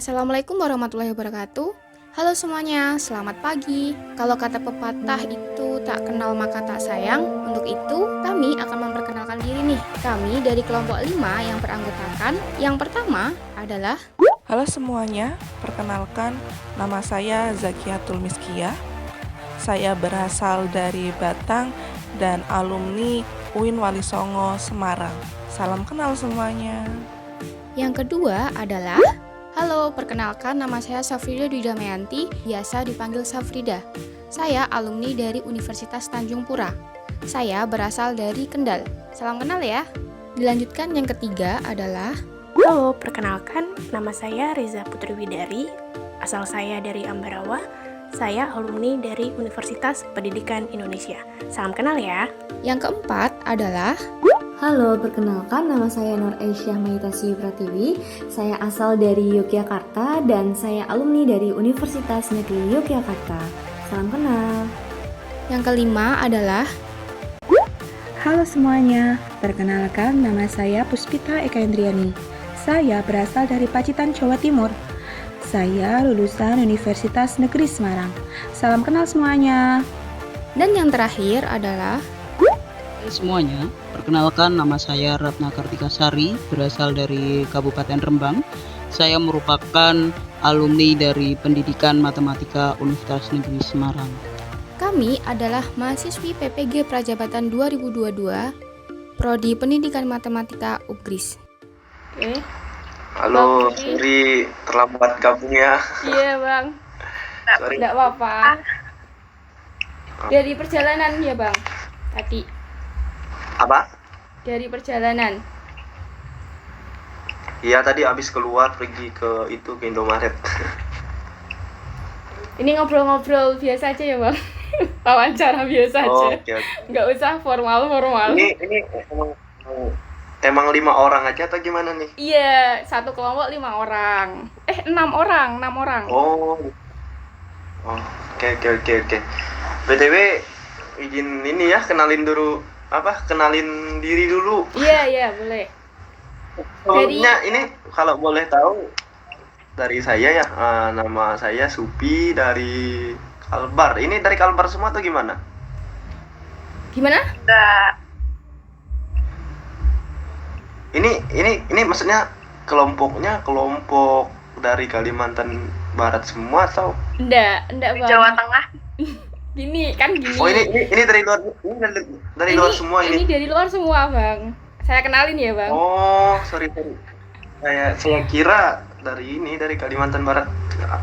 Assalamualaikum warahmatullahi wabarakatuh. Halo semuanya, selamat pagi. Kalau kata pepatah itu tak kenal maka tak sayang, untuk itu kami akan memperkenalkan diri nih. Kami dari kelompok 5 yang beranggotakan. Yang pertama adalah Halo semuanya, perkenalkan nama saya Zakiatul Miskia. Saya berasal dari Batang dan alumni UIN Wali Songo, Semarang. Salam kenal semuanya. Yang kedua adalah halo, perkenalkan nama saya Safrida Dwi Damayanti, biasa dipanggil Safrida. Saya alumni dari Universitas Tanjung Pura. Saya berasal dari Kendal. Salam kenal ya. Dilanjutkan yang ketiga adalah Halo, perkenalkan nama saya Reza Putri Widari. Asal saya dari Ambarawa. Saya alumni dari Universitas Pendidikan Indonesia. Salam kenal ya. yang keempat adalah Halo, perkenalkan nama saya Nur Aisyah Mayitasi Pratiwi. Saya asal dari Yogyakarta dan saya alumni dari Universitas Negeri Yogyakarta. Salam kenal. yang kelima adalah Halo semuanya, perkenalkan nama saya Puspita Eka Indriani. Saya berasal dari Pacitan, Jawa Timur. Saya lulusan Universitas Negeri Semarang. Salam kenal semuanya. dan yang terakhir adalah Hai semuanya, perkenalkan nama saya Ratna Kartikasari, berasal dari Kabupaten Rembang. Saya merupakan alumni dari Pendidikan Matematika Universitas Negeri Semarang. kami adalah mahasiswi PPG Prajabatan 2022, Prodi Pendidikan Matematika UPGRIS. Oke. Halo, Bang, sorry terlambat gabungnya. Iya bang, Sorry. tidak apa-apa. Dari perjalanan ya bang, tadi Apa? dari perjalanan. Iya, tadi habis keluar pergi ke Indomaret. Ini ngobrol-ngobrol biasa aja ya bang, wawancara biasa Oh, aja, oke, oke. nggak usah formal-formal. Ini emang 5 orang aja atau gimana nih? Iya, satu kelompok 5 orang. 6 orang, 6 orang. Oh. Oh, oke. BTW izin ini ya, kenalin diri dulu. Iya, boleh. Soalnya ini kalau boleh tahu dari saya ya, nama saya Supi dari Kalbar. Ini dari Kalbar semua atau gimana? Gimana? Ini maksudnya kelompoknya kelompok dari Kalimantan Barat semua atau? Enggak bang. Jawa Tengah. Gini. Oh, ini dari luar, dari luar semua Ini ini. dari luar semua bang. Saya kenalin ya bang. Oh, sorry. Saya kira dari Kalimantan Barat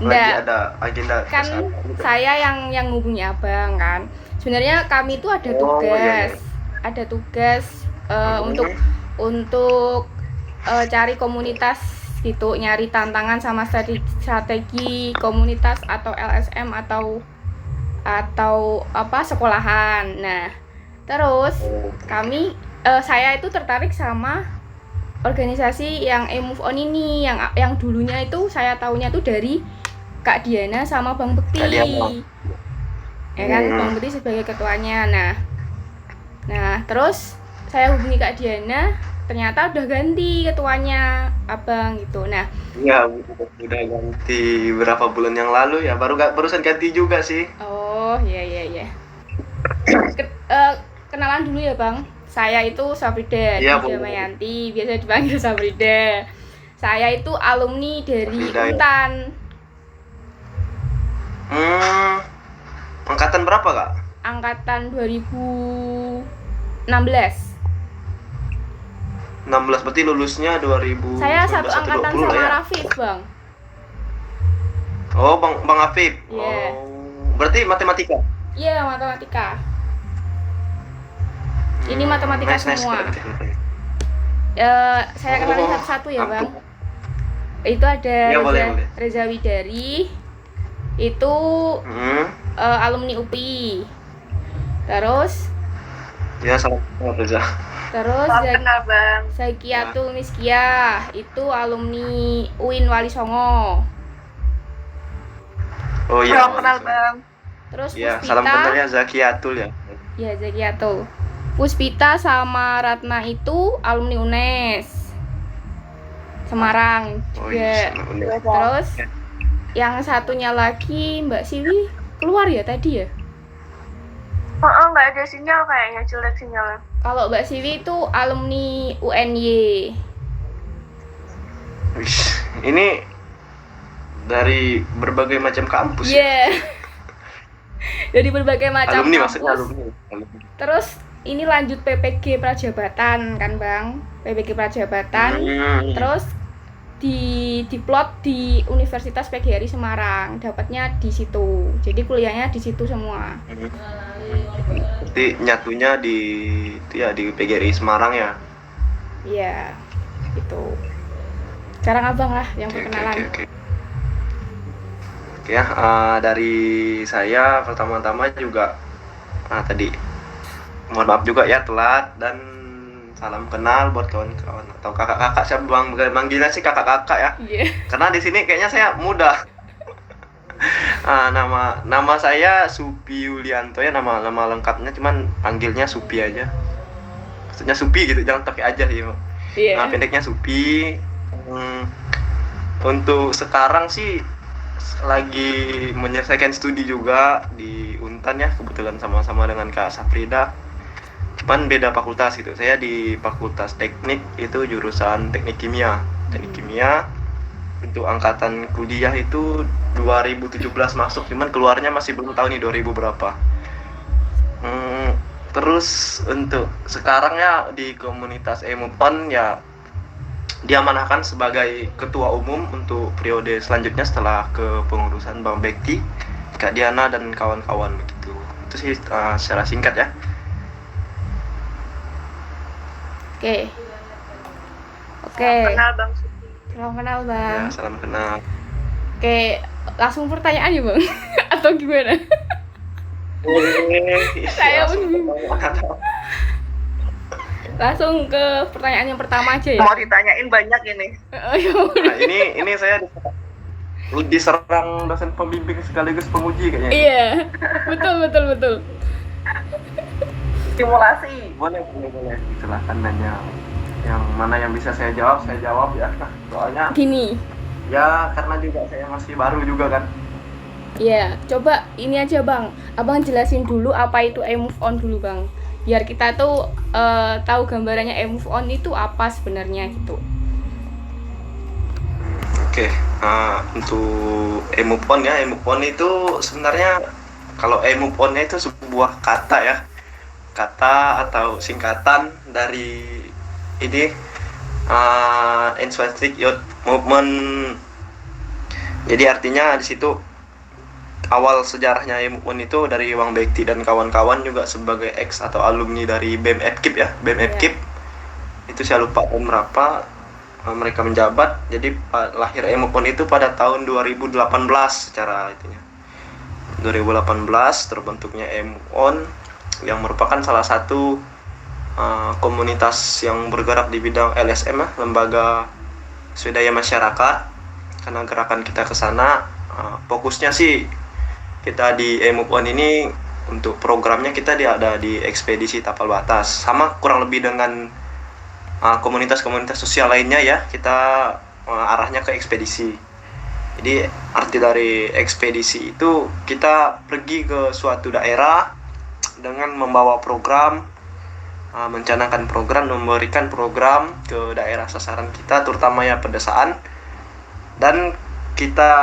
lagi Nggak. ada agenda Kan kesana gitu. saya yang ngubungi abang kan. Sebenarnya kami itu ada Oh, iya. tugas, ada tugas untuk cari komunitas gitu, nyari tantangan sama strategi komunitas atau LSM atau apa sekolahan. Nah, terus saya itu tertarik sama organisasi yang move on ini, yang dulunya itu saya taunya tuh dari Kak Diana sama Bang Bekti. Kak Diana. Ya kan, Bang Bekti sebagai ketuanya. Nah, terus saya hubungi Kak Diana, ternyata udah ganti ketuanya Abang gitu. Nah, Iya, udah ganti berapa bulan yang lalu ya, barusan ganti juga sih. oh iya. Kenalan dulu ya Bang. Saya itu Safrida Iya, Dwi boleh. Damayanti, biasa dipanggil Safrida. Saya itu alumni dari Safrida, ya. Untan. Angkatan berapa, Kak? Angkatan 2016. 16, berarti lulusnya 2019 Saya satu atau angkatan 20 sama lah ya? Rafif, Bang. Oh, Bang Afif. Iya. Oh, berarti matematika. Iya, matematika. Ini matematika Nice, semua. keren. Saya kenalin satu-satu ya, Bang. Itu ada Iya, boleh. Reza Widari. Itu alumni UPI. Terus Ya, salam Reza. Kenal bang. Zakiatul Miskia itu alumni UIN Wali Songo. Oh iya. bang. Terus Ya, Puspita, salam kenal ya Zakiatul ya. ya Zakiatul. Puspita sama Ratna itu alumni UNES. Semarang Oh juga. iya, bener. Terus yang satunya lagi Mbak Siwi keluar ya tadi ya? Nggak ada sinyal kayaknya, jelek sinyalnya. Kalau Mbak Siwi itu alumni UNY. Wih, ini dari berbagai macam kampus ya. Iya. Dari berbagai macam Alumni kampus. maksudnya alumni. Terus ini lanjut PPG Prajabatan kan Bang? PPG Prajabatan. Terus diplot di Universitas PGRI Semarang, dapatnya di situ. Jadi kuliahnya di situ semua. Jadi nyatunya di itu ya di PGRI Semarang ya. Iya. Itu. Sekarang Abang lah yang perkenalan. Oke ya, dari saya pertama-tama juga tadi mohon maaf juga ya telat, dan salam kenal buat kawan-kawan atau kakak-kakak. Saya manggilnya sih kakak-kakak ya. Iya. Karena di sini kayaknya saya muda. Nama saya Supi Yulianto ya, nama lengkapnya, cuman panggilnya Supi aja. Maksudnya Supi gitu, jangan pakai aja sih. Iya. Pendeknya Supi. Untuk sekarang sih lagi menyelesaikan studi juga di Untan ya, kebetulan sama-sama dengan Kak Safrida. Cuman beda fakultas gitu. Saya di Fakultas Teknik, itu jurusan Teknik Kimia. Teknik Kimia. Untuk angkatan kuliah itu 2017 masuk, cuman keluarnya masih belum tahu nih 2000 berapa. Terus untuk sekarang ya di komunitas EMUPON ya diamanahkan sebagai ketua umum untuk periode selanjutnya setelah kepengurusan Bang Bekti, Kak Diana dan kawan-kawan begitu. Itu sih secara singkat ya. Oke. Kenal Bang Supi. Salam kenal Bang. Ya, salam kenal. Oke, langsung pertanyaan ya Bang? Atau gimana? Saya langsung ke pertanyaan yang pertama aja ya. Mau ditanyain banyak ini. Nah, ini saya diserang dosen pembimbing sekaligus penguji kayaknya. Iya, betul. Simulasi. Boleh. Silahkan nanya. Yang mana yang bisa saya jawab ya. Soalnya Gini. ya karena juga saya masih baru juga kan. Iya, coba ini aja Bang. Abang jelasin dulu apa itu move on dulu Bang. Biar kita tuh tahu gambarannya move on itu apa sebenarnya gitu. Oke, untuk move on ya, move on itu sebenarnya kalau move on-nya itu sebuah kata ya. Kata atau singkatan dari ini Enthusiastic Youth Movement. Jadi artinya di situ awal sejarahnya move on itu dari Bang Bekti dan kawan-kawan juga sebagai ex atau alumni dari BEM FKIP ya. BEM FKIP itu saya lupa tahun berapa mereka menjabat. Jadi lahir move on itu pada tahun 2018 secara itunya. 2018 terbentuknya move on yang merupakan salah satu komunitas yang bergerak di bidang LSM ya, lembaga swadaya masyarakat. Karena gerakan kita ke sana fokusnya sih kita di move on ini untuk programnya kita ada di ekspedisi tapal batas, sama kurang lebih dengan komunitas-komunitas sosial lainnya ya, kita arahnya ke ekspedisi. Jadi arti dari ekspedisi itu kita pergi ke suatu daerah dengan membawa program, mencanangkan program, memberikan program ke daerah sasaran kita, terutama ya pedesaan. Dan kita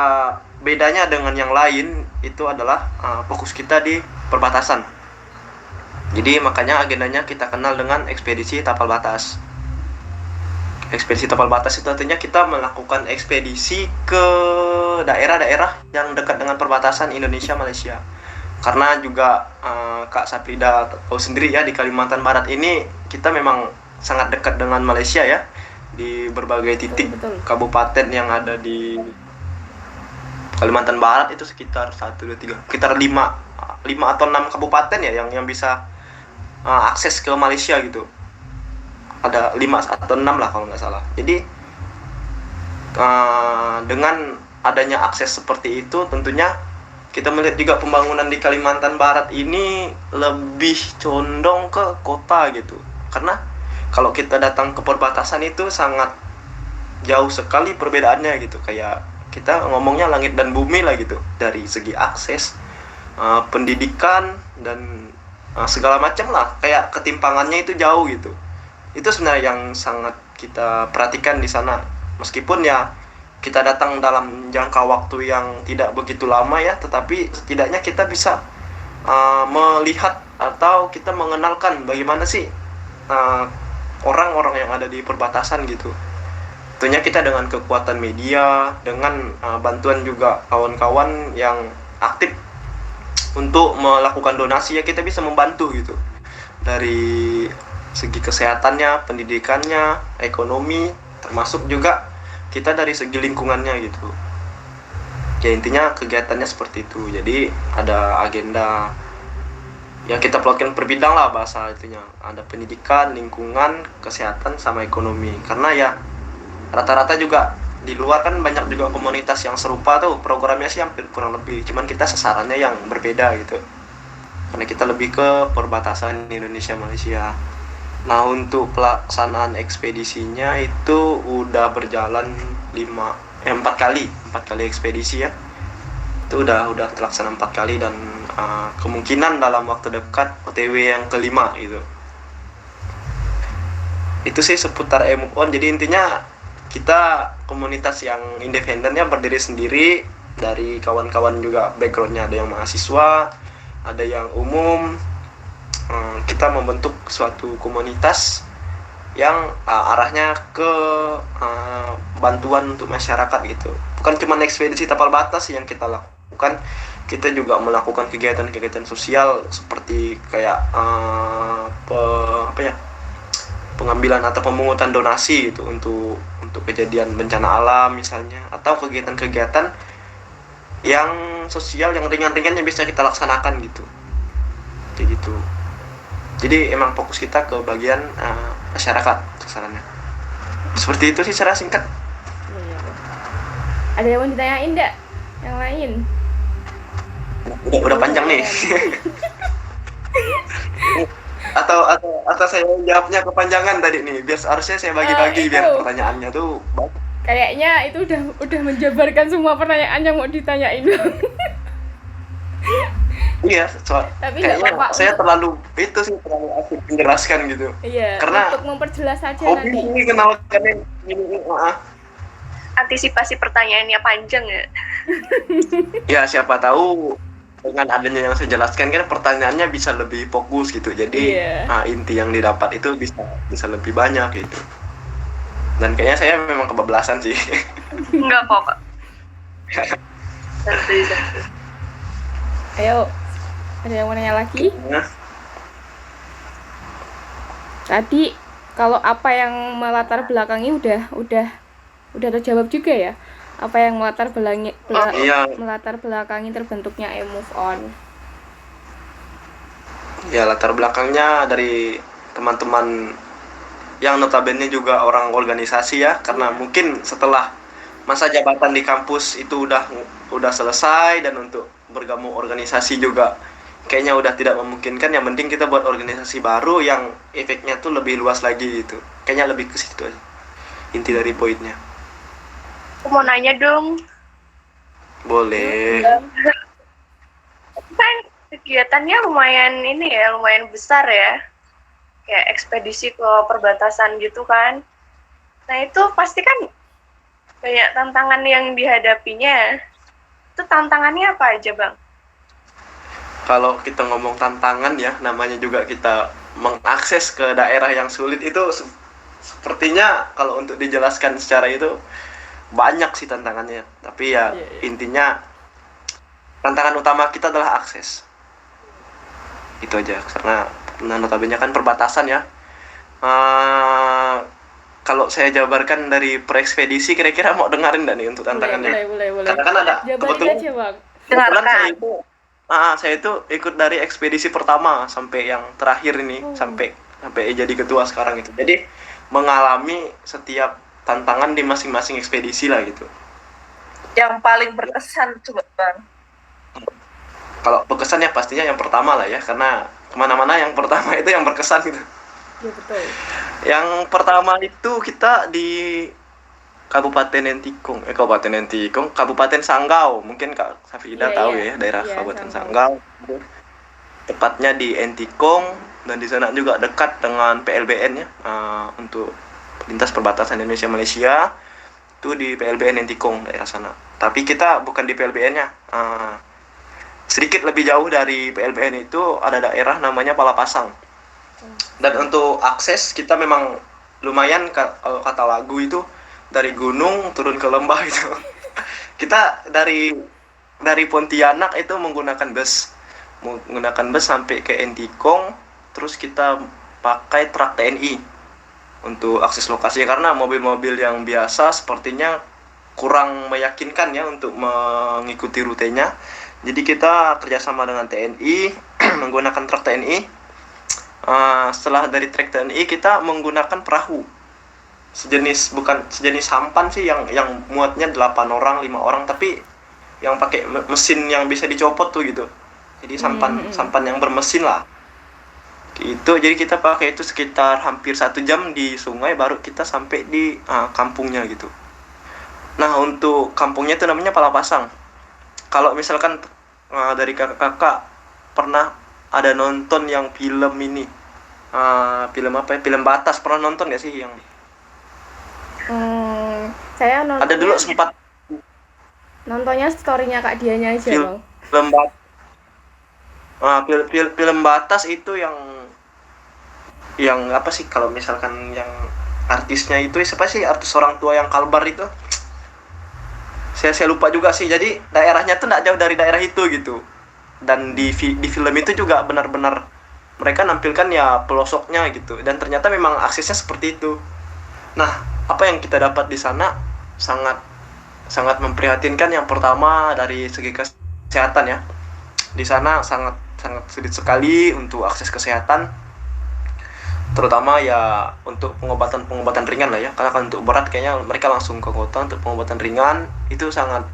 bedanya dengan yang lain itu adalah fokus kita di perbatasan. Jadi makanya agendanya kita kenal dengan ekspedisi tapal batas. Ekspedisi tapal batas itu artinya kita melakukan ekspedisi ke daerah-daerah yang dekat dengan perbatasan Indonesia Malaysia. Karena juga Kak Safrida tahu sendiri ya, di Kalimantan Barat ini kita memang sangat dekat dengan Malaysia ya. Di berbagai titik kabupaten yang ada di Kalimantan Barat itu sekitar 1, 2, 3, sekitar 5 atau 6 kabupaten ya yang bisa akses ke Malaysia gitu. Ada 5 atau 6 lah kalau nggak salah. Jadi dengan adanya akses seperti itu, tentunya kita melihat juga pembangunan di Kalimantan Barat ini lebih condong ke kota gitu. Karena kalau kita datang ke perbatasan itu sangat jauh sekali perbedaannya gitu. Kayak kita ngomongnya langit dan bumi lah gitu, dari segi akses, pendidikan dan segala macam lah, kayak ketimpangannya itu jauh gitu. Itu sebenarnya yang sangat kita perhatikan di sana. Meskipun ya kita datang dalam jangka waktu yang tidak begitu lama ya, tetapi setidaknya kita bisa melihat atau kita mengenalkan bagaimana sih orang-orang yang ada di perbatasan gitu. Tentunya kita dengan kekuatan media, dengan bantuan juga kawan-kawan yang aktif untuk melakukan donasi, ya kita bisa membantu gitu. Dari segi kesehatannya, pendidikannya, ekonomi, termasuk juga kita dari segi lingkungannya gitu. Ya intinya kegiatannya seperti itu. Jadi ada agenda yang kita plotkan per bidang lah bahasa itunya. Ada pendidikan, lingkungan, kesehatan, sama ekonomi. Karena ya rata-rata juga di luar kan banyak juga komunitas yang serupa tuh, programnya sih hampir kurang lebih. Cuman kita sasarannya yang berbeda gitu. Karena kita lebih ke perbatasan Indonesia Malaysia. Nah, untuk pelaksanaan ekspedisinya itu udah berjalan 4 kali ekspedisi ya. Itu udah terlaksana 4 kali dan kemungkinan dalam waktu dekat OTW yang kelima gitu. Itu sih seputar move on. Jadi intinya kita komunitas yang independen ya, berdiri sendiri, dari kawan-kawan juga backgroundnya ada yang mahasiswa, ada yang umum. Kita membentuk suatu komunitas yang arahnya ke bantuan untuk masyarakat gitu. Bukan cuma ekspedisi tapal batas yang kita lakukan, kita juga melakukan kegiatan-kegiatan sosial seperti kayak pengambilan atau pemungutan donasi gitu untuk kejadian bencana alam misalnya, atau kegiatan-kegiatan yang sosial yang ringan-ringan yang bisa kita laksanakan gitu. Kayak gitu. Jadi emang fokus kita ke bagian masyarakat sasarannya. Seperti itu sih secara singkat. Ada yang mau ditanyain enggak? Yang lain? Udah panjang nih. atau saya jawabnya kepanjangan tadi nih. Biar harusnya saya bagi-bagi biar pertanyaannya tuh banyak. Kayaknya itu udah menjabarkan semua pertanyaan yang mau ditanyain. Iya, Tapi kayaknya saya terlalu asik menjelaskan gitu. Iya, karena untuk memperjelas saja hobi nanti. ini kenalkan ini. Antisipasi pertanyaannya panjang ya. Ya siapa tahu dengan adanya yang saya jelaskan kan pertanyaannya bisa lebih fokus gitu. Jadi inti yang didapat itu bisa lebih banyak gitu. Dan kayaknya saya memang kebablasan sih. Enggak kok. Ayo, ada yang mau nanya lagi? Tadi kalau apa yang melatar belakangi udah terjawab juga ya. Apa yang melatar belakangi terbentuknya move on? Ya latar belakangnya dari teman-teman yang notabene juga orang organisasi ya, karena mungkin setelah masa jabatan di kampus itu udah selesai dan untuk bergabung organisasi juga kayaknya udah tidak memungkinkan. Yang penting kita buat organisasi baru yang efeknya tuh lebih luas lagi gitu. Kayaknya lebih ke situ aja inti dari poinnya. Aku mau nanya dong. Boleh. Kan kegiatannya lumayan besar ya. Kayak ekspedisi ke perbatasan gitu kan. Nah itu pasti kan banyak tantangan yang dihadapinya. Itu tantangannya apa aja Bang? Kalau kita ngomong tantangan ya, namanya juga kita mengakses ke daerah yang sulit itu sepertinya kalau untuk dijelaskan secara itu banyak sih tantangannya. Tapi ya intinya tantangan utama kita adalah akses. Itu aja, karena notabene kan perbatasan ya. Kalau saya jabarkan dari preekspedisi, kira-kira mau dengerin nggak nih untuk tantangannya? Boleh. Karena kan ada kebetulan saya itu ikut dari ekspedisi pertama sampai yang terakhir ini, sampai jadi ketua sekarang itu. Jadi mengalami setiap tantangan di masing-masing ekspedisi lah gitu. Yang paling berkesan coba Bang. Kalau berkesan ya pastinya yang pertama lah ya, karena kemana-mana yang pertama itu yang berkesan gitu. Iya betul. Yang pertama itu kita di Kabupaten Sanggau. Mungkin Kak Safrida tahu ya daerah Kabupaten Sanggau. Tepatnya di Entikong, dan di sana juga dekat dengan PLBN ya, untuk lintas perbatasan Indonesia Malaysia itu di PLBN Entikong daerah sana. Tapi kita bukan di PLBN-nya. Sedikit lebih jauh dari PLBN itu ada daerah namanya Palapasang. Dan untuk akses kita memang lumayan, kalau kata lagu itu dari gunung turun ke lembah itu. Kita dari Pontianak itu menggunakan bus sampai ke Entikong, terus kita pakai truk TNI untuk akses lokasi karena mobil-mobil yang biasa sepertinya kurang meyakinkan ya untuk mengikuti rutenya. Jadi kita kerjasama dengan TNI menggunakan truk TNI. Setelah dari truk TNI kita menggunakan perahu sejenis sampan sih yang muatnya 8 orang 5 orang, tapi yang pakai mesin yang bisa dicopot tuh gitu. Jadi sampan yang bermesin lah gitu. Jadi kita pakai itu sekitar hampir 1 jam di sungai baru kita sampai di kampungnya gitu. Nah, untuk kampungnya itu namanya Palapasang. Kalau misalkan dari kakak pernah ada nonton yang film ini, film apa ya, film Batas, pernah nonton gak sih yang Saya nonton. Ada dulu sempat Nontonnya story-nya Kak Dianya aja, Bang. Film Batas itu yang apa sih, kalau misalkan yang artisnya itu siapa sih, artis orang tua yang kalbar itu, saya lupa juga sih. Jadi daerahnya tuh nggak jauh dari daerah itu gitu, dan di film itu juga benar-benar mereka nampilkan ya pelosoknya gitu, dan ternyata memang aksesnya seperti itu. Nah, apa yang kita dapat di sana sangat memprihatinkan. Yang pertama dari segi kesehatan ya, di sana sangat sulit sekali untuk akses kesehatan, terutama ya untuk pengobatan ringan lah ya, karena kan untuk berat kayaknya mereka langsung ke kota. Untuk pengobatan ringan itu sangat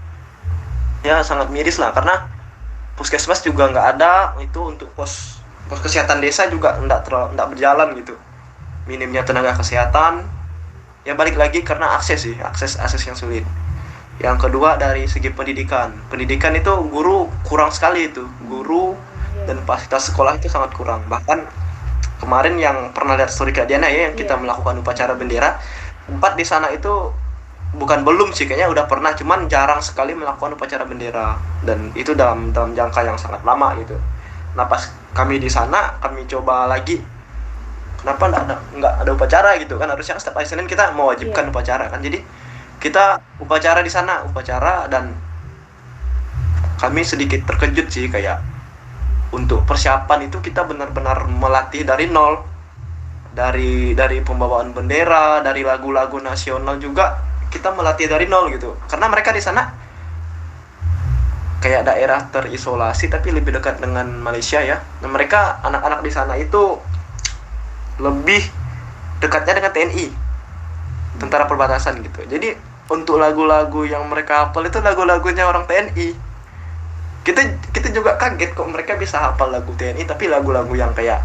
miris lah, karena puskesmas juga nggak ada. Itu untuk pos kesehatan desa juga nggak berjalan gitu, minimnya tenaga kesehatan. Ya balik lagi karena akses yang sulit. Yang kedua dari segi pendidikan itu guru kurang sekali, itu guru dan fasilitas sekolah itu sangat kurang. Bahkan kemarin yang pernah lihat story Kak Diana ya, yang kita melakukan upacara bendera, tempat di sana itu belum sih, kayaknya udah pernah, cuman jarang sekali melakukan upacara bendera, dan itu dalam jangka yang sangat lama gitu. Nah, pas kami di sana, kami coba lagi, kenapa nggak ada upacara gitu kan? Harusnya setiap hari Senin kita mewajibkan upacara kan. Jadi kita upacara di sana, dan kami sedikit terkejut sih, kayak untuk persiapan itu kita benar-benar melatih dari nol, dari pembawaan bendera, dari lagu-lagu nasional juga kita melatih dari nol gitu. Karena mereka di sana kayak daerah terisolasi tapi lebih dekat dengan Malaysia ya. Nah, mereka anak-anak di sana itu lebih dekatnya dengan TNI, tentara perbatasan gitu. Jadi untuk lagu-lagu yang mereka hafal itu lagu-lagunya orang TNI. Kita juga kaget kok mereka bisa hafal lagu TNI, tapi lagu-lagu yang kayak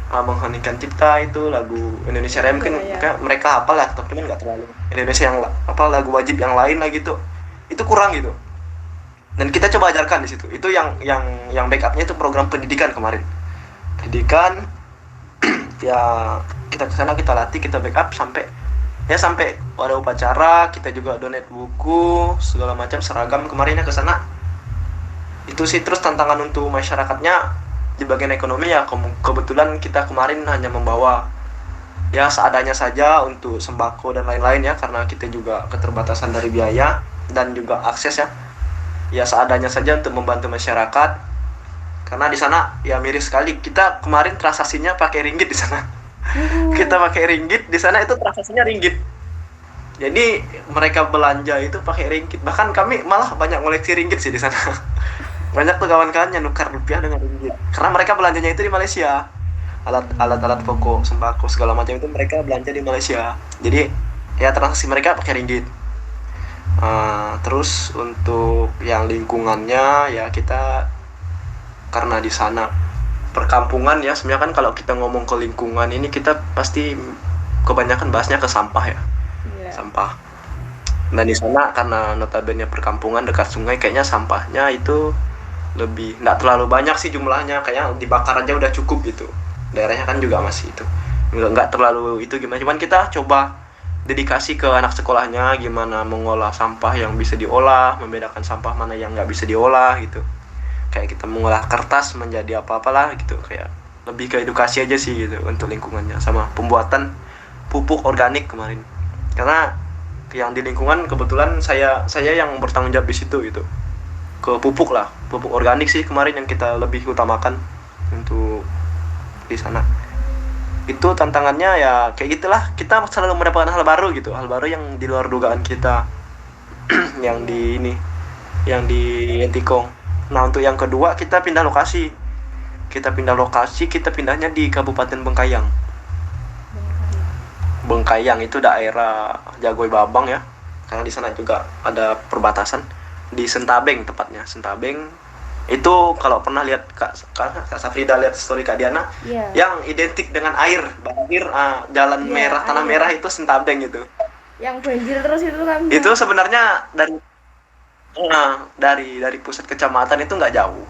mengheningkan cipta itu lagu Indonesia Raya mungkin mereka hafal lah, tapi kan nggak terlalu. Indonesia yang lagu wajib yang lain lah gitu, itu kurang gitu. Dan kita coba ajarkan di situ. Itu yang backupnya itu program pendidikan kemarin. Pendidikan ya kita kesana, kita latih, kita backup sampai ada upacara. Kita juga donate buku segala macam, seragam kemarinnya ke sana. Itu sih. Terus tantangan untuk masyarakatnya di bagian ekonomi ya, kebetulan kita kemarin hanya membawa ya seadanya saja untuk sembako dan lain-lain ya, karena kita juga keterbatasan dari biaya dan juga akses ya seadanya saja untuk membantu masyarakat. Karena di sana ya miris sekali, kita kemarin transaksinya pakai ringgit di sana. Kita pakai ringgit di sana, itu transaksinya ringgit. Jadi mereka belanja itu pakai ringgit. Bahkan kami malah banyak ngoleksi ringgit sih di sana. Banyak tuh kawan-kawan yang nukar rupiah dengan ringgit. Karena mereka belanjanya itu di Malaysia. Alat pokok, sembako segala macam itu mereka belanja di Malaysia. Jadi ya transaksi mereka pakai ringgit. Terus untuk yang lingkungannya ya, kita karena di sana perkampungan ya, sebenarnya kan kalau kita ngomong ke lingkungan ini kita pasti kebanyakan bahasnya ke sampah ya. Sampah Dan di sana karena notabene perkampungan dekat sungai, kayaknya sampahnya itu lebih nggak terlalu banyak sih jumlahnya, kayaknya dibakar aja udah cukup gitu. Daerahnya kan juga masih itu nggak terlalu itu gimana, cuman kita coba dedikasi ke anak sekolahnya gimana mengolah sampah yang bisa diolah, membedakan sampah mana yang nggak bisa diolah gitu. Kayak kita mengolah kertas menjadi apa-apalah gitu, kayak lebih ke edukasi aja sih gitu untuk lingkungannya, sama pembuatan pupuk organik kemarin. Karena yang di lingkungan kebetulan saya yang bertanggung jawab di situ gitu. Ke pupuk lah, pupuk organik sih kemarin yang kita lebih utamakan untuk di sana. Itu tantangannya ya kayak gitulah, kita selalu mendapatkan hal baru gitu, hal baru yang di luar dugaan kita. yang di Entikong. Nah, untuk yang kedua kita pindah lokasi, kita pindahnya di Kabupaten Bengkayang itu daerah Jagoi Babang ya, karena di sana juga ada perbatasan di Sentabeng, tepatnya Sentabeng. Itu kalau pernah lihat Kak Safrida lihat story Kak Diana, yang identik dengan air banjir, jalan merah, tanah merah itu Sentabeng itu. Yang banjir terus itu kan. Itu sebenarnya dari pusat kecamatan itu nggak jauh.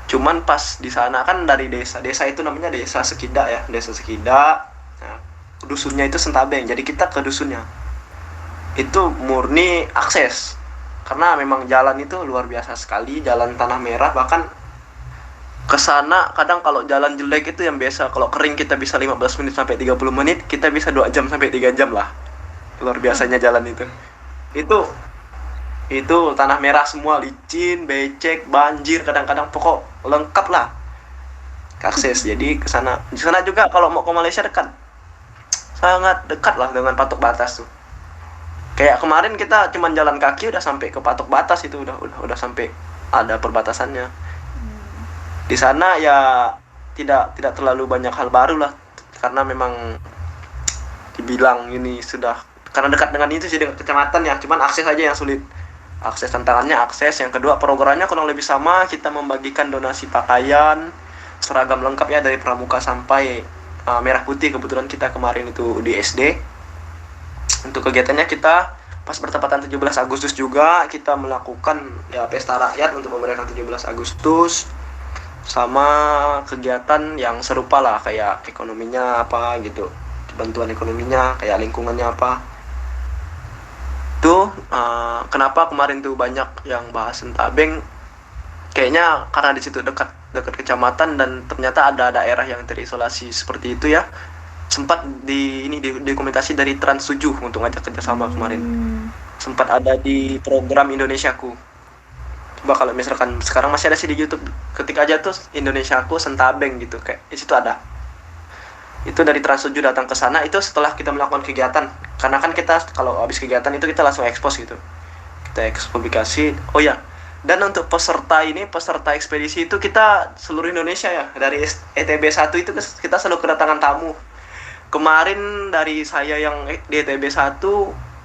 Cuman pas di sana kan dari desa itu namanya Desa Sekida ya, Desa Sekida. Nah, dusunnya itu Sentabeng. Jadi kita ke dusunnya. Itu murni akses. Karena memang jalan itu luar biasa sekali, jalan tanah merah, bahkan ke sana kadang kalau jalan jelek itu yang biasa kalau kering kita bisa 15 menit sampai 30 menit, kita bisa 2 jam sampai 3 jam lah. Luar biasanya jalan itu. Itu tanah merah semua, licin, becek, banjir, kadang-kadang pokok lengkap lah akses. Jadi ke sana. Di sana juga kalau mau ke Malaysia dekat. Sangat dekat lah dengan patok batas tuh. Kayak kemarin kita cuman jalan kaki udah sampai ke patok batas itu, udah sampai ada perbatasannya. Di sana ya tidak terlalu banyak hal baru lah, karena memang dibilang ini sudah karena dekat dengan itu sih, dengan kecamatan ya, cuman akses aja yang sulit. Akses, tantangannya akses. Yang kedua, programnya kurang lebih sama, kita membagikan donasi pakaian seragam lengkap ya, dari pramuka sampai merah putih. Kebetulan kita kemarin itu di SD. Untuk kegiatannya kita pas bertepatan 17 Agustus juga kita melakukan ya pesta rakyat untuk memeriahkan 17 Agustus, sama kegiatan yang serupa lah, kayak ekonominya apa gitu, bantuan ekonominya, kayak lingkungannya apa. Tuh kenapa kemarin tuh banyak yang bahas Sentabeng, kayaknya karena di situ dekat kecamatan dan ternyata ada daerah yang terisolasi seperti itu ya. Sempat dokumentasi dari Trans 7 untuk ngajak kerjasama kemarin. Sempat ada di program Indonesiaku. Coba kalau misalkan sekarang masih ada sih di YouTube, ketik aja tuh Indonesiaku Sentabeng gitu, kayak di situ ada. Itu dari Trans 7 datang ke sana itu setelah kita melakukan kegiatan. Karena kan kita kalau habis kegiatan itu kita langsung expose gitu. Kita expose publikasi. Oh ya, dan untuk peserta ekspedisi itu kita seluruh Indonesia ya. Dari ETB 1 itu kita selalu kedatangan tamu. Kemarin dari saya yang di ETB 1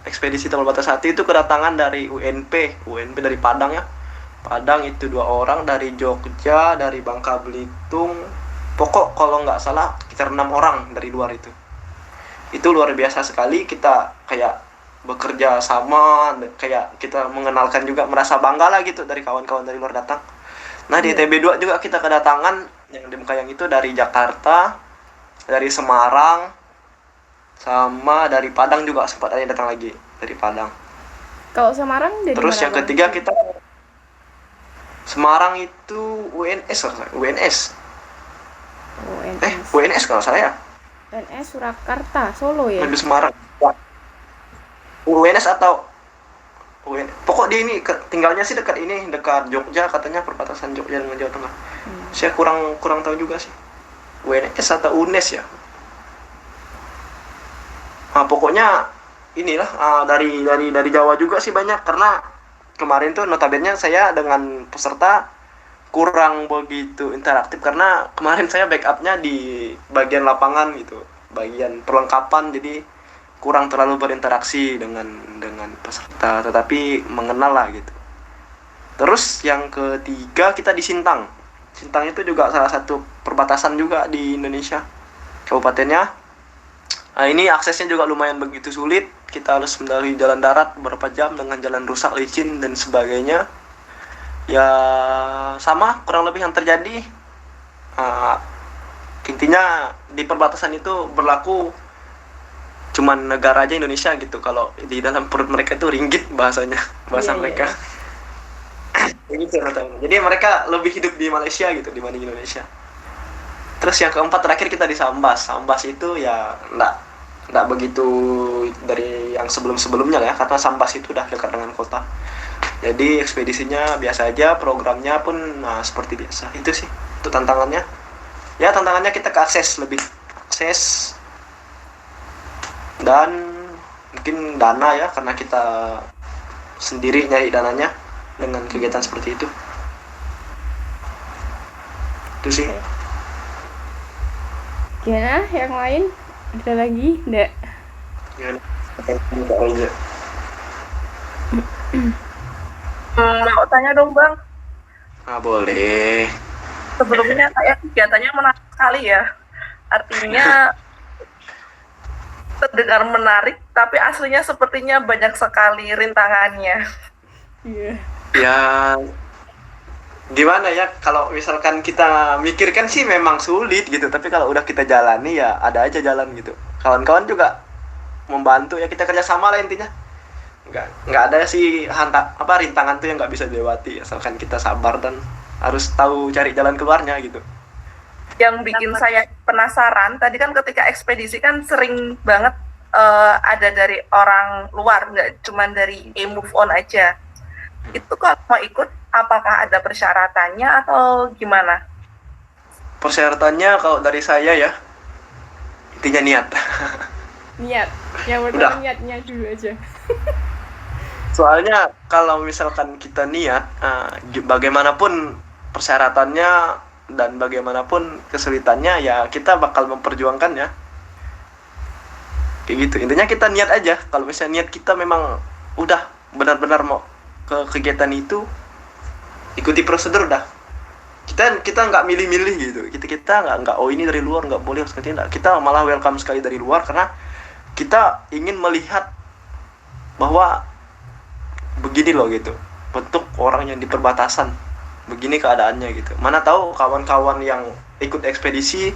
ekspedisi Tambal Batas 1 itu kedatangan dari UNP dari Padang ya. Padang itu 2 orang, dari Jogja, dari Bangka Belitung. Pokok kalau nggak salah sekitar 6 orang dari luar itu. Itu luar biasa sekali, kita kayak bekerja sama, kayak kita mengenalkan juga, merasa bangga lah gitu dari kawan-kawan dari luar datang. Nah di ETB 2 juga kita kedatangan yang di Bengkayang itu dari Jakarta, dari Semarang, sama dari Padang juga sempat ada yang datang lagi dari Padang. Kalau Semarang dari Terus mana, yang ketiga kita Semarang itu UNS kalau salah ya. UNS Surakarta, Solo ya. Di Semarang. UNS atau pokok dia ini tinggalnya sih dekat Jogja, katanya perbatasan Jogja dengan Jawa Tengah. Saya kurang tahu juga sih. UNS atau UNES ya. Nah, pokoknya inilah dari Jawa juga sih banyak, karena kemarin tuh notabene saya dengan peserta kurang begitu interaktif karena kemarin saya backupnya di bagian lapangan gitu, bagian perlengkapan, jadi kurang terlalu berinteraksi dengan peserta, tetapi mengenal lah gitu. Terus yang ketiga kita di Sintang. Sintang itu juga salah satu perbatasan juga di Indonesia, kabupatennya. Nah, ini aksesnya juga lumayan begitu sulit kita harus melalui jalan darat beberapa jam dengan jalan rusak, licin dan sebagainya. Ya sama kurang lebih yang terjadi. Intinya di perbatasan itu berlaku cuman negara aja Indonesia gitu. Kalau di dalam perut mereka itu ringgit bahasanya, bahasa mereka. Gitu. Jadi mereka lebih hidup di Malaysia gitu dibanding Indonesia. Terus yang keempat terakhir kita di Sambas. Sambas itu ya enggak begitu dari yang sebelum-sebelumnya ya, karena Sambas itu udah dekat dengan kota. Jadi ekspedisinya biasa aja, programnya pun seperti biasa. Itu sih, itu tantangannya. Ya tantangannya kita ke akses dan mungkin dana ya, karena kita sendiri nyari dananya dengan kegiatan seperti itu. Itu sih. Gimana yang lain? Ada lagi? Enggak. Mau tanya dong Bang. Boleh. Sebelumnya kayak kegiatannya menarik sekali ya. Artinya terdengar menarik, tapi aslinya sepertinya banyak sekali rintangannya. Iya. Ya gimana ya, kalau misalkan kita mikirkan sih memang sulit gitu, tapi kalau udah kita jalani ya ada aja jalan gitu. Kawan-kawan juga membantu ya, kita kerjasama lah intinya. Nggak ada sih rintangan tuh yang nggak bisa dilewati, asalkan kita sabar dan harus tahu cari jalan keluarnya gitu. Yang bikin saya penasaran, tadi kan ketika ekspedisi kan sering banget ada dari orang luar, nggak cuma dari move on aja. Itu kalau mau ikut, apakah ada persyaratannya atau gimana? Persyaratannya kalau dari saya ya, intinya niat. Niat. Yang pertama niatnya dulu aja. Soalnya kalau misalkan kita niat, bagaimanapun persyaratannya dan bagaimanapun kesulitannya ya kita bakal memperjuangkannya. Kayak gitu. Intinya kita niat aja. Kalau misalnya niat kita memang udah benar-benar mau ke kegiatan itu, ikuti prosedur dah. Kita nggak milih-milih gitu. Kita nggak ini dari luar nggak boleh harus enggak. Kita malah welcome sekali dari luar, karena kita ingin melihat bahwa begini loh gitu bentuk orang yang di perbatasan, begini keadaannya gitu. Mana tahu kawan-kawan yang ikut ekspedisi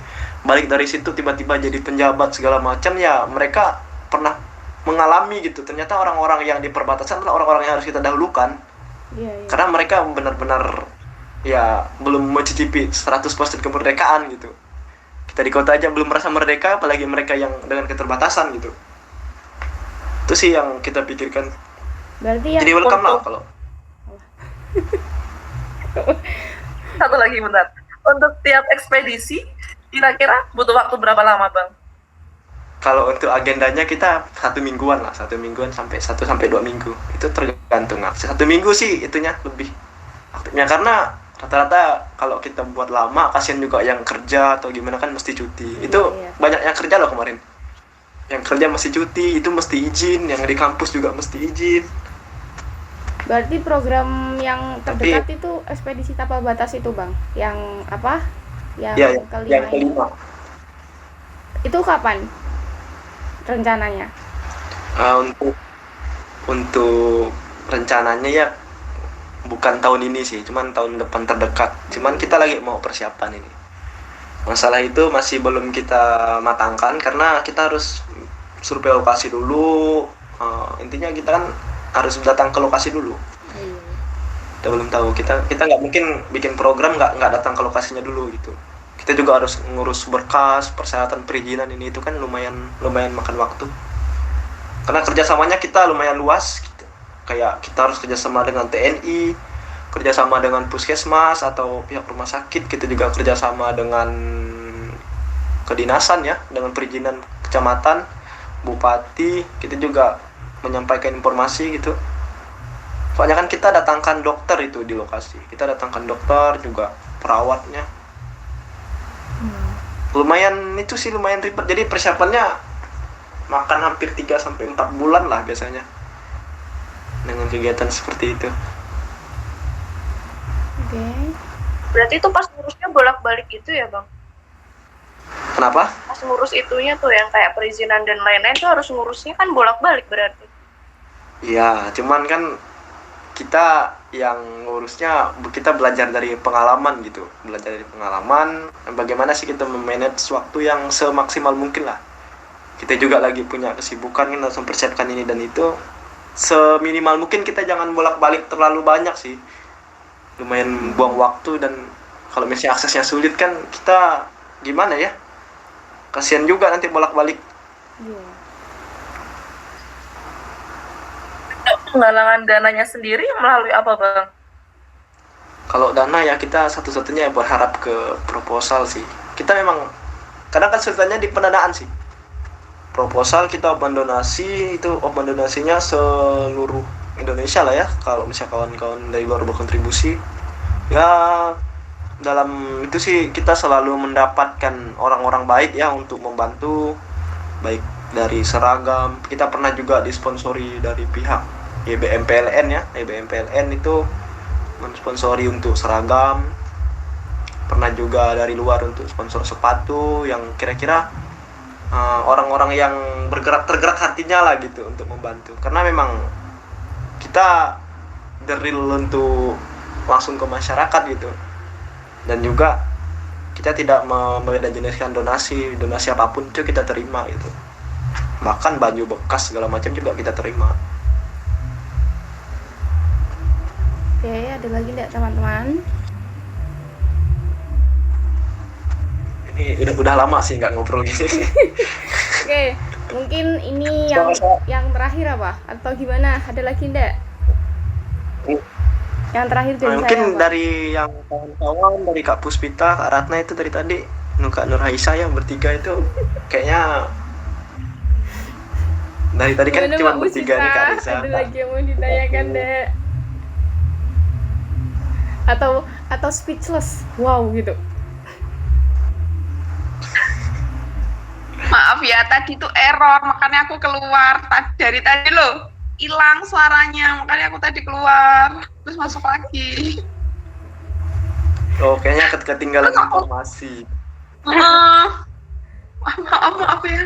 balik dari situ tiba-tiba jadi penjabat segala macam, ya mereka pernah mengalami gitu. Ternyata orang-orang yang di perbatasan adalah orang-orang yang harus kita dahulukan. Iya. Karena mereka benar-benar ya belum mencicipi 100% kemerdekaan gitu. Kita di kota aja belum merasa merdeka, apalagi mereka yang dengan keterbatasan gitu. Itu sih yang kita pikirkan. Berarti yang Jadi welcome lah kalau. Satu lagi bentar. Untuk tiap ekspedisi, kira-kira butuh waktu berapa lama Bang? Kalau untuk agendanya kita 1 mingguan sampai 1 sampai 2 minggu. Itu tergantung. 1 minggu sih itunya lebih aktifnya, karena rata-rata kalau kita buat lama kasihan juga yang kerja atau gimana kan mesti cuti. Itu banyak yang kerja loh kemarin. Yang kerja mesti cuti, itu mesti izin, yang di kampus juga mesti izin. Berarti program yang terdekat itu ekspedisi tapal batas itu Bang. Yang apa? Yang kelima. Itu kapan rencananya? Untuk rencananya ya bukan tahun ini sih, cuman tahun depan terdekat. Cuman kita lagi mau persiapan ini. Masalah itu masih belum kita matangkan karena kita harus survei lokasi dulu. Intinya kita kan harus datang ke lokasi dulu. Kita belum tahu, kita nggak mungkin bikin program nggak datang ke lokasinya dulu gitu. Kita juga harus ngurus berkas, persyaratan perizinan ini itu kan lumayan makan waktu. Karena kerjasamanya kita lumayan luas gitu. Kayak kita harus kerjasama dengan TNI, kerjasama dengan puskesmas atau pihak rumah sakit, kita juga kerjasama dengan kedinasan ya, dengan perizinan kecamatan, bupati, kita juga menyampaikan informasi gitu. Soalnya kan kita datangkan dokter itu di lokasi, kita datangkan dokter juga perawatnya. Lumayan itu sih lumayan ribet, jadi persiapannya makan hampir 3-4 bulan lah biasanya dengan kegiatan seperti itu. Berarti itu pas ngurusnya bolak-balik gitu ya Bang? Kenapa? Pas ngurus itunya tuh yang kayak perizinan dan lain-lain tuh harus ngurusnya kan bolak-balik berarti. Iya, cuman kan kita yang ngurusnya kita belajar dari pengalaman gitu, belajar dari pengalaman bagaimana sih kita memanage waktu yang semaksimal mungkin lah. Kita juga lagi punya kesibukan kan, harus mempersiapkan ini dan itu, seminimal mungkin kita jangan bolak-balik terlalu banyak sih, lumayan buang waktu. Dan kalau misalnya aksesnya sulit kan kita gimana ya, kasihan juga nanti bolak-balik. Penggalangan dananya sendiri melalui apa, Bang? Kalau dana ya kita satu-satunya berharap ke proposal sih. Kita memang kadang kan kesulitannya di pendanaan sih. Proposal kita open donasi, itu open donasinya seluruh Indonesia lah ya. Kalau misalnya kawan-kawan dari luar berkontribusi, ya dalam itu sih kita selalu mendapatkan orang-orang baik ya untuk membantu, baik dari seragam. Kita pernah juga disponsori dari pihak YBM PLN ya. YBM PLN itu mensponsori untuk seragam. Pernah juga dari luar untuk sponsor sepatu yang kira-kira orang-orang yang tergerak hatinya lah gitu untuk membantu. Karena memang kita the real untuk langsung ke masyarakat gitu. Dan juga kita tidak membeda-jeniskan donasi apapun itu kita terima gitu. Bahkan baju bekas segala macam juga kita terima. Oke, ada lagi enggak teman-teman? Ini udah lama sih nggak ngobrol gini. Oke, mungkin ini yang terakhir apa? Atau gimana? Ada lagi enggak? Yang terakhir dari saya mungkin apa? dari yang kawan-kawan, dari Kak Puspita, Kak Ratna itu dari tadi, Kak Nur Aisyah yang bertiga itu kayaknya dari tadi kan Gimana, cuma Mbak bertiga nih Kak Puspita? Reza. Ada lagi yang mau ditanyakan enggak? Atau speechless? Wow gitu. Maaf ya, tadi tuh error, makanya aku keluar. Dari tadi loh, hilang suaranya, makanya aku tadi keluar, terus masuk lagi. Oh, kayaknya ketinggalan informasi. Maaf ya.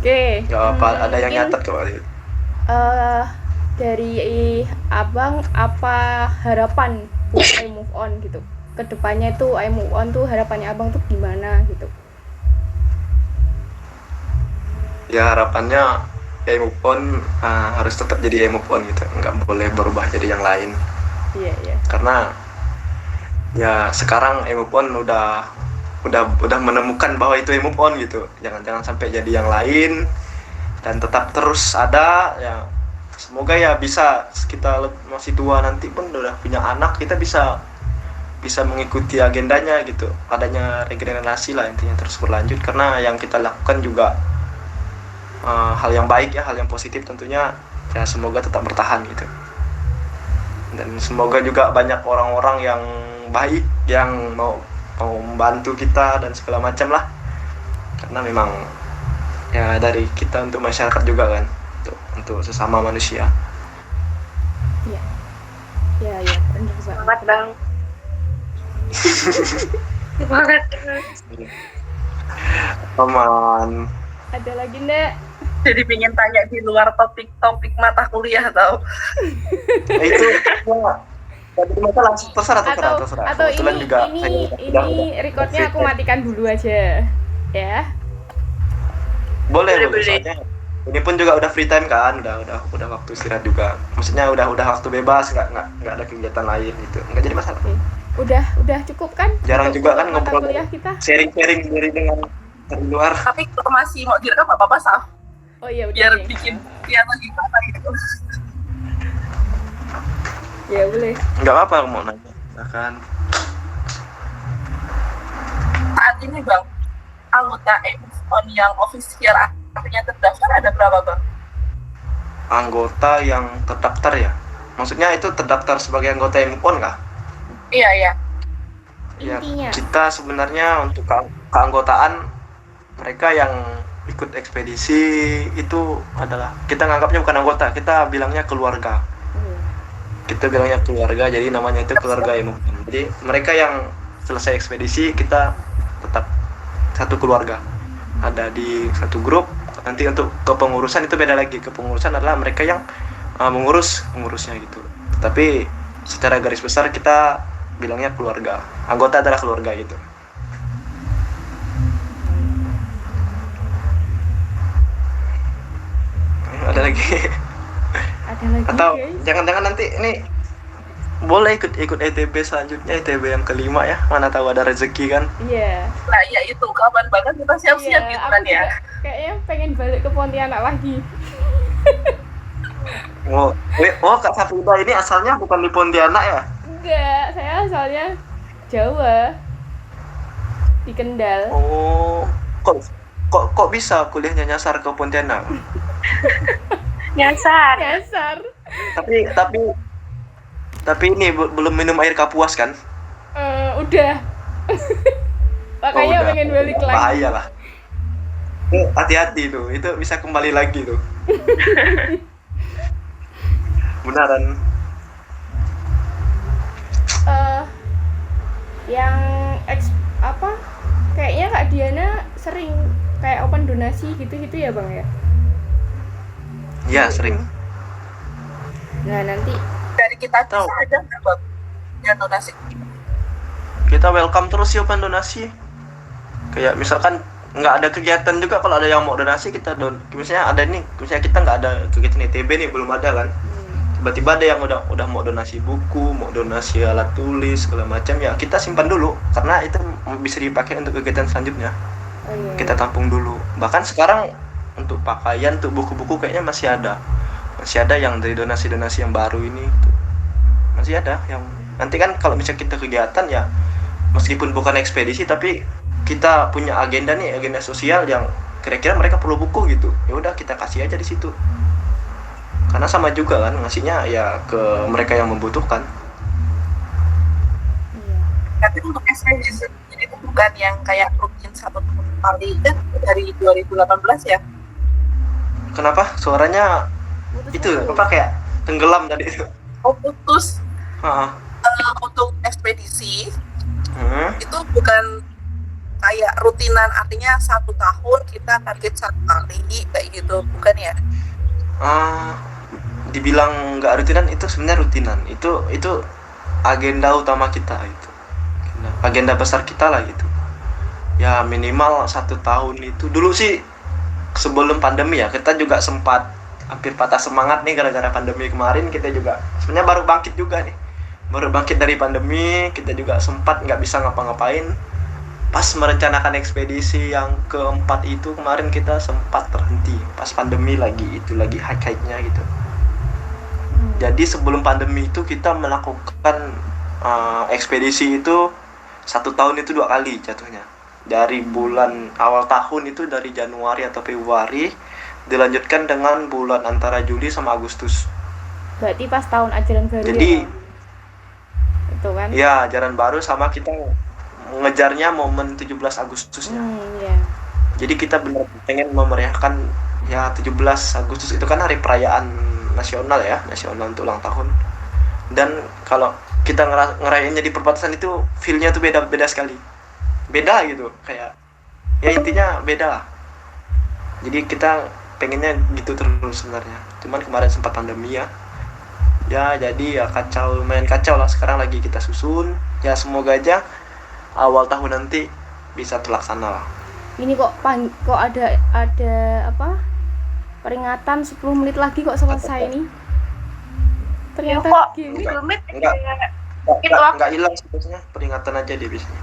Oke. Gak apa, ada yang mungkin, nyatet kok. dari abang apa harapan buat I move on gitu? Kedepannya itu I move on tuh harapannya abang tuh gimana gitu? Ya harapannya ya move on harus tetap jadi move on gitu, nggak boleh berubah jadi yang lain. Iya. Karena ya sekarang move on udah menemukan bahwa itu move on gitu. Jangan sampai jadi yang lain dan tetap terus ada ya. Semoga ya bisa kita masih tua nanti pun udah punya anak, kita bisa mengikuti agendanya gitu. Adanya regenerasi lah intinya terus berlanjut, karena yang kita lakukan juga hal yang baik ya, hal yang positif tentunya ya, semoga tetap bertahan gitu. Dan semoga juga banyak orang-orang yang baik yang mau membantu kita dan segala macam lah, karena memang ya dari kita untuk masyarakat juga kan, untuk sesama manusia. Ya benar banget. Semangat Bang. Semangat. Aman. Ada lagi enggak? Jadi pengen tanya di luar topik mata kuliah tau. Itu ya, jadi masalah terserah. Atau Kebetulan ini juga ini recordnya aku matikan dulu aja ya. boleh. Boleh. Soalnya ini pun juga udah free time kan, udah waktu istirahat juga. Maksudnya udah waktu bebas, nggak ada kegiatan lain gitu, nggak jadi masalah. Udah cukup kan? Jarang untuk juga kan mata ngobrol, kuliah kita. sharing diri dengan dari luar. Tapi kalau masih mau direkam apa-apa Saf, Oh iya biar deh. bikin kelihatan gimana gitu. Ya boleh. Nggak apa-apa mau nanya, kan. Saat ini Bang, anggota MUFON yang official artinya terdaftar ada berapa Bang? Anggota yang terdaftar ya? Maksudnya itu terdaftar sebagai anggota MUFON kah? Iya. Ya, Intinya. kita sebenarnya untuk keanggotaan mereka yang ikut ekspedisi itu adalah, kita nganggapnya bukan anggota, kita bilangnya keluarga. Kita bilangnya keluarga, jadi namanya itu keluarga MUFON. Jadi mereka yang selesai ekspedisi kita tetap satu keluarga. Ada di satu grup. Nanti untuk kepengurusan itu beda lagi. Kepengurusan adalah mereka yang mengurusnya gitu. Tapi secara garis besar kita bilangnya keluarga. Anggota adalah keluarga gitu. Ada lagi. Ada lagi Atau guys. jangan-jangan nanti ini boleh ikut ETB selanjutnya, ETB yang kelima ya. Mana tahu ada rezeki kan. Iya. Nah ya itu kapan banget kita siap-siap gitu aku kan ya. juga kayaknya pengen balik ke Pontianak lagi. Oh, Kak Safrida ini asalnya bukan di Pontianak ya? Enggak, saya asalnya Jawa. Di Kendal. Oh, kok bisa kuliahnya nyasar ke Pontianak? Nyasar. Nyasar. Tapi ini belum minum air kapuas kan? Udah. Makanya udah. pengen balik lagi. Bahaya lah. Hati-hati tuh, itu bisa kembali lagi tuh. Beneran. Yang kayaknya Kak Diana sering kayak open donasi gitu-gitu ya Bang ya? Iya, sering. Nah nanti Dari kita Tahu. ada nggak Bang yang donasi? Kita welcome terus sih open donasi. Kayak misalkan nggak ada kegiatan juga, kalau ada yang mau donasi kita misalnya ada nih, misalnya kita nggak ada kegiatan ITB nih, belum ada kan, tiba-tiba ada yang udah mau donasi buku, mau donasi alat tulis segala macam, ya kita simpan dulu karena itu bisa dipakai untuk kegiatan selanjutnya. Kita tampung dulu. Bahkan sekarang untuk pakaian, untuk buku-buku kayaknya masih ada yang dari donasi-donasi yang baru ini gitu. Masih ada yang nanti kan kalau misalnya kita kegiatan ya, meskipun bukan ekspedisi tapi kita punya agenda nih, agenda sosial yang kira-kira mereka perlu buku gitu, ya udah kita kasih aja di situ, karena sama juga kan ngasihnya ya ke mereka yang membutuhkan. Tapi untuk ekspedisi itu bukan yang kayak rutin satu kali kan dari 2018 ya? Kenapa suaranya itu apa kayak tenggelam tadi itu? Oh putus. Ha. Untuk ekspedisi itu bukan kayak rutinan, artinya 1 tahun kita target 1 kali kayak gitu, bukan ya? Dibilang nggak rutinan, itu sebenarnya rutinan. Itu agenda utama kita, itu agenda besar kita lah gitu. Ya minimal 1 tahun itu. Dulu sih sebelum pandemi ya, kita juga sempat hampir patah semangat nih gara-gara pandemi kemarin. Kita juga sebenarnya baru bangkit dari pandemi. Kita juga sempat nggak bisa ngapa-ngapain. Pas merencanakan ekspedisi yang keempat itu kemarin, kita sempat terhenti pas pandemi lagi, itu lagi high-nya gitu. Jadi sebelum pandemi itu kita melakukan ekspedisi itu 1 tahun itu 2 kali jatuhnya. Dari bulan awal tahun itu dari Januari atau Februari, dilanjutkan dengan bulan antara Juli sama Agustus. berarti pas tahun ajaran baru. Jadi ya itu kan? ya ajaran baru, sama kita ngejarnya momen 17 Agustusnya. Iya. Jadi kita benar pengen memeriahkan ya 17 Agustus itu kan hari perayaan nasional ya, nasional untuk ulang tahun. Dan kalau kita ngerayainnya di perbatasan itu feel-nya tuh beda sekali. Beda gitu, kayak ya intinya beda lah. Jadi kita pengennya gitu terus sebenarnya. Cuman kemarin sempat pandemi ya. Ya jadi ya lumayan kacau lah. Sekarang lagi kita susun. Ya semoga aja awal tahun nanti bisa terlaksana lah. Ini kok ada apa? Peringatan 10 menit lagi kok selesai nih. Ternyata kok gini. Enggak hilang sebetulnya, peringatan aja dia biasanya.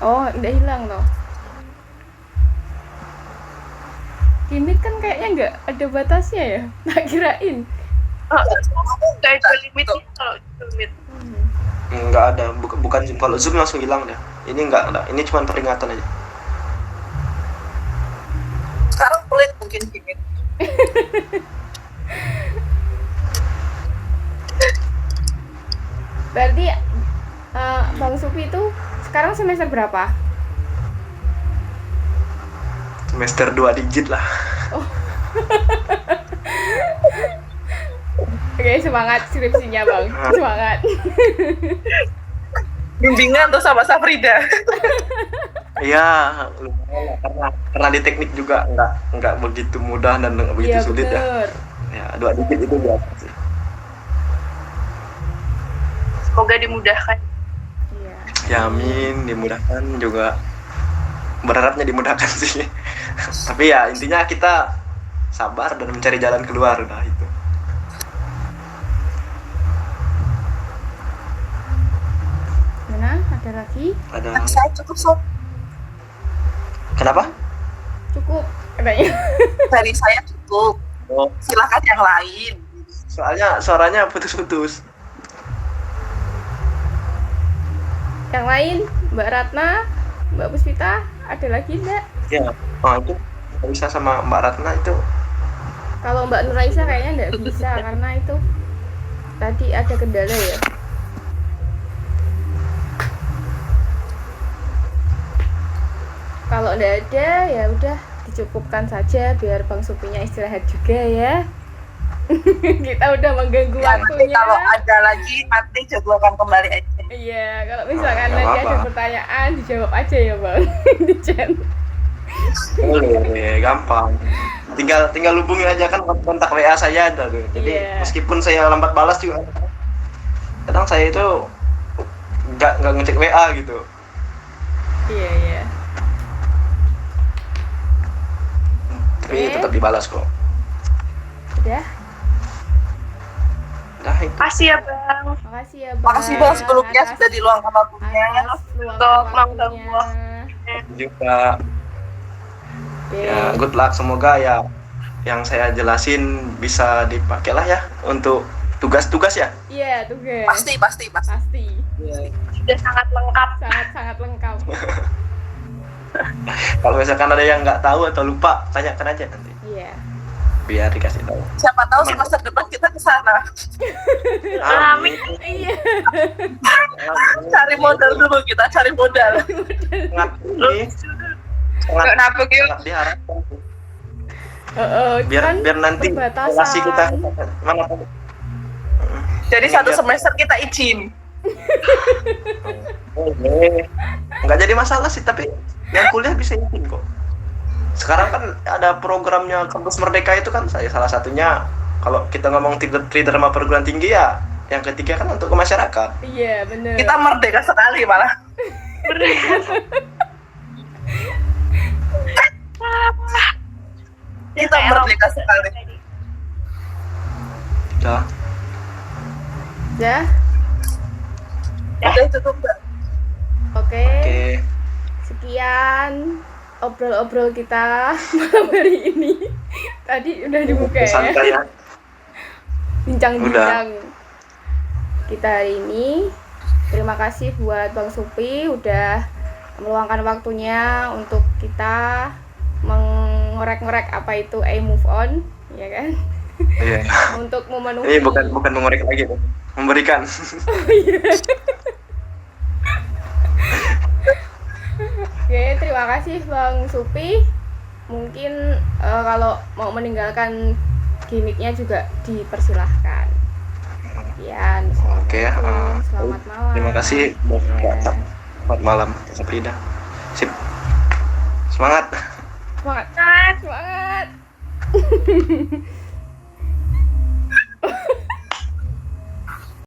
Oh, enggak hilang loh. Gimik kan kayaknya enggak ada batasnya ya. Tak kirain. Nggak ada limitnya kalau limit. Enggak ada, bukan kalau Zoom langsung hilang deh. Ini enggak ada, ini cuma peringatan aja. Sekarang pelit mungkin gini. Berarti Bang Supi itu sekarang semester berapa? Semester 2 digit lah. Oh. Oke, semangat skripsinya Bang. Semangat. Bimbingan tuh sama Safrida. Iya, lumayan lah, karena di teknik juga nggak begitu mudah dan nggak begitu Iya sulit ya. bener. Ya, 2 digit itu biasa sih. Semoga dimudahkan. Iya. Ya, amin, dimudahkan juga. Berharapnya dimudahkan sih. Tapi ya intinya kita sabar dan mencari jalan keluar, udah itu. Mana? Ada lagi? Ada. Saya cukup sob. Kenapa? Cukup katanya. Dari saya cukup. Oh, Silakan yang lain. soalnya suaranya putus-putus. Yang lain, Mbak Ratna, Mbak Puspita, ada lagi enggak? Ya, itu nggak bisa sama Mbak Ratna itu. Kalau Mbak Nuraisa kayaknya enggak bisa karena itu tadi ada kendala ya. Kalau enggak ada ya udah dicukupkan saja biar Bang Supinya istirahat juga ya. Kita udah mengganggu Ya, nanti waktunya. kalau ada lagi nanti jadwalkan kembali aja. Iya, kalau misalkan Nggak nanti ada apa-apa. pertanyaan dijawab aja ya Bang di chat. Boleh, gampang. Tinggal hubungi aja kan, kontak WA saya ada tuh. Jadi Iya. meskipun saya lambat balas juga, kadang saya itu nggak ngecek WA gitu. Iya, iya. Tapi Oke. tetap dibalas kok. Udah. Dah itu. Makasih ya Bang. Makasih ya Bang. Makasih Bang sebelumnya atas- sudah diluangkan waktunya. atas Untuk luangkan mengganggu waktunya. Juga Oke. ya good luck, semoga ya yang saya jelasin bisa dipakai lah ya untuk tugas-tugas ya. Iya, tugas. Pasti. Pasti. Sudah sangat lengkap. Sangat lengkap. Kalau misalkan ada yang nggak tahu atau lupa, tanyakan aja nanti Iya. biar dikasih tahu. Siapa tahu semester depan kita ke sana. Amin. Iya. Cari modal dulu kita, cari modal. Sangat ini, Kenapa gitu? sangat diharapkan Kan biar nanti perbatasan. relasi kita mana tahu. Jadi satu semester kita izin. Boleh. Nggak jadi masalah sih, tapi yang kuliah bisa izin kok. Sekarang kan ada programnya Kampus Merdeka itu kan, saya salah satunya. Kalau kita ngomong Tridharma perguruan tinggi ya, yang ketiga kan untuk ke masyarakat. Iya, bener. Kita merdeka sekali malah. Kita merdeka sekali. Dah. Ya. Udah cukup Mbak. Oke. Oke. Sekian obrol-obrol kita malam hari ini. Tadi udah dibuka ya. Santai ya. Bincang-bincang kita hari ini. Terima kasih buat Bang Supi udah meluangkan waktunya untuk kita mengorek-ngorek apa itu move on, ya kan? Iya. Untuk memenuhi. Ini bukan mengorek lagi, memberikan. Oke, terima kasih Bang Supi. Mungkin kalau mau meninggalkan gimmicknya juga dipersilahkan. Sekian. Oke, Selamat malam. terima kasih. Selamat malam, Saprida. Sip. Semangat. Semangat. Semangat.